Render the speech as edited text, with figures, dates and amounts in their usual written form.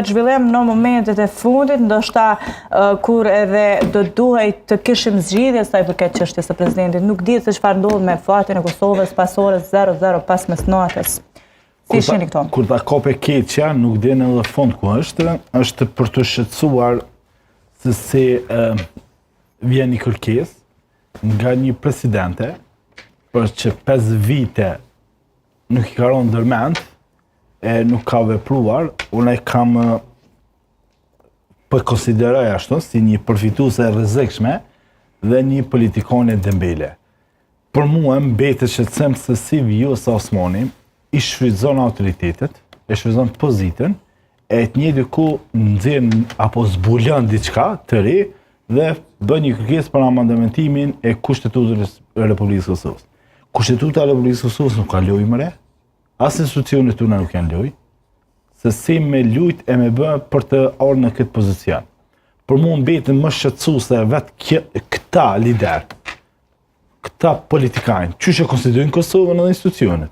Zhvillim në momentet e fundit, ndoshta kur edhe do duhej të kishim zgjidhje sa i përket çështjes së presidentit. Nuk dihet se çfarë ndodh me fatin e Kosovës pas orës 00 pas mesnatës. Si shihni këto? Kur ta kape keqja, nuk din edhe fond ku është për të shqetësuar se si vjen një kërkesë nga një presidente për që 5 vite nuk i ka rënë ndërmend e nuk ka vepruar, unë e kam për konsideroj ashtu si një përfituese e rrezikshme dhe një politikone dembele. Për mua mbetet shqetësim se si Vjosa Osmani i shfrytëzon autoritetet, e shfrytëzon pozitën, e të njëjtë ku nxjerr apo zbulon diçka të re dhe bën një kërkesë për amandamentimin e Kushtetutës së Republikës së Kosovës. Kushtetuta e Republikës së Kosovës nuk ka lojë më re. As institucionet tona nuk janë lojë, se si me lujt e me bë për të orë në këtë pozicion. Për mua mbetet më shqetësuese vetë këta lider, këta politikanj, çysh e konsiderojnë Kosovën edhe institucionet.